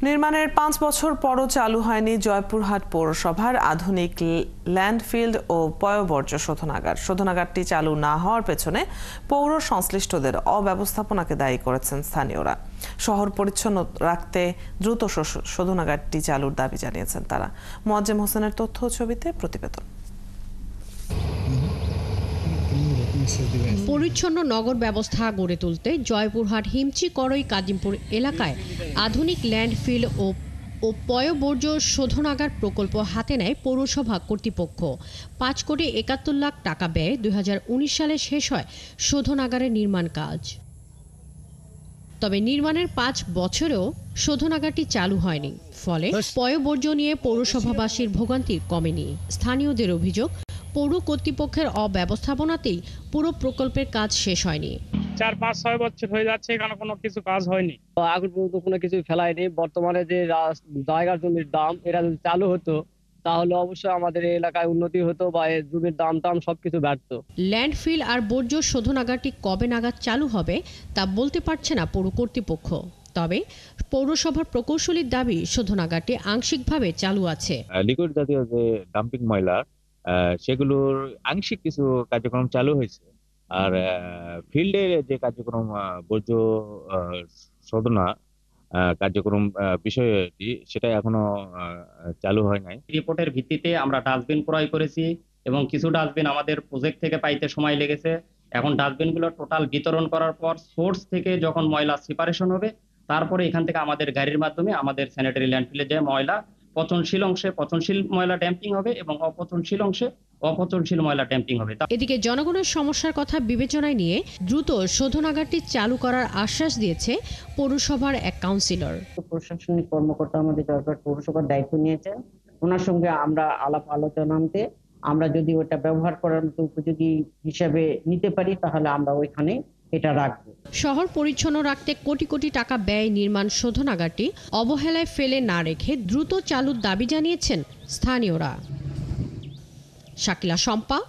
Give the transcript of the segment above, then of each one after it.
নির্মাণের ৫ বছর পরও চালু হয়নি জয়পুরহাট পৌরসভার আধুনিক ল্যান্ডফিল্ড ও পয়ঃবর্জ্য শোধনাগার। শোধনাগারটি চালু না হওয়ার পেছনে পৌর সংশ্লিষ্টদের অব্যবস্থাপনাকে দায়ী করেছেন স্থানীয়রা। শহর পরিচ্ছন্ন রাখতে দ্রুত শোধনাগারটি চালুর দাবি জানিয়েছেন তারা। মোয়াজ্জেম হোসেনের তথ্য ও ছবিতে প্রতিবেদন। পরিচ্ছন্ন নগর ব্যবস্থা গড়ে তুলতে জয়পুরহাট হিমচি করই কাজিমপুর এলাকায় আধুনিক ল্যান্ডফিল ও পয়ঃবর্জ্য শোধনাগার প্রকল্প হাতে নেয় পৌরসভা কর্তৃপক্ষ। ৫ কোটি ৭১ লাখ টাকা ব্যয়ে ২০১৯ সালে শেষ হয় শোধনাগারের নির্মাণ কাজ। তবে নির্মাণের ৫ বছরেও শোধনাগারটি চালু হয়নি, ফলে পয়ঃবর্জ্য নিয়ে পৌরসভাবাসীর ভোগান্তি কমেনি। স্থানীয়দের অভিযোগ, পৌর কর্তৃপক্ষের অব্যবস্থাপনাতেই পুরো প্রকল্পের কাজ শেষ হয়নি। ৪-৫-৬ বছর হয়ে যাচ্ছে, এখানে কোনো কিছু কাজ হয়নি। আগে পর্যন্ত কোনো কিছু ফেলায়নি। বর্তমানে যে জায়গার জমির দাম, এটা যদি চালু হতো তাহলে অবশ্যই আমাদের এই এলাকায় উন্নতি হতো বা এই জমির দাম সবকিছু বাড়তো। ল্যান্ডফিল আর বর্জ্য শোধনাগারটি কবে নাগাদ চালু হবে তা বলতে পারছে না পৌর কর্তৃপক্ষ। তবে পৌরসভার প্রকৌশলীর দাবি, শোধনাগারটি আংশিকভাবে চালু আছে। লিকুইড জাতীয় যে ডাম্পিং ময়লা, সেগুলোর আংশিক কিছু কার্যক্রম চালু হয়েছে। আর ফিল্ডের যে কার্যক্রম, বর্জ্য শোধনা কার্যক্রম বিষয়টি, সেটা এখনো চালু হয় নাই। রিপোর্টের ভিত্তিতে আমরা ডাস্টবিন ক্রয় করেছি এবং কিছু ডাস্টবিন আমাদের প্রজেক্ট থেকে পাইতে সময় লেগেছে। এখন ডাস্টবিনগুলো টোটাল বিতরণ করার পর সোর্স থেকে যখন ময়লা সেপারেশন হবে, তারপরে এখান থেকে আমাদের গাড়ির মাধ্যমে আমাদের স্যানিটারি ল্যান্ডফিলে যে ময়লা পচনশীল অংশে পচনশীল ময়লা ড্যাম্পিং হবে এবং অপচনশীল অংশে অপচনশীল ময়লা ড্যাম্পিং হবে। এদিকে জনগণের সমস্যার কথা বিবেচনায় নিয়ে দ্রুত শোধনাগারটি চালু করার আশ্বাস দিয়েছে পৌরসভার এক কাউন্সিলর। প্রশাসনিক কর্মকর্তা আমাদের জয়পুরহাট পৌরসভার দায়িত্ব নিয়েছেন। ওনার সঙ্গে আমরা আলাপ আলোচনাতে আমরা যদি ওটা ব্যবহার করার মতো উপযোগী হিসেবে নিতে পারি, তাহলে আমরা ওইখানে এটা রাখবো। শহর পরিচ্ছন্ন রাখতে কোটি কোটি টাকা ব্যয় নির্মাণ শোধনাগারটি অবহেলায় ফেলে না রেখে দ্রুত চালুর দাবি জানিয়েছেন স্থানীয়রা। শাকিলা শম্পা,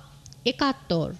৭১।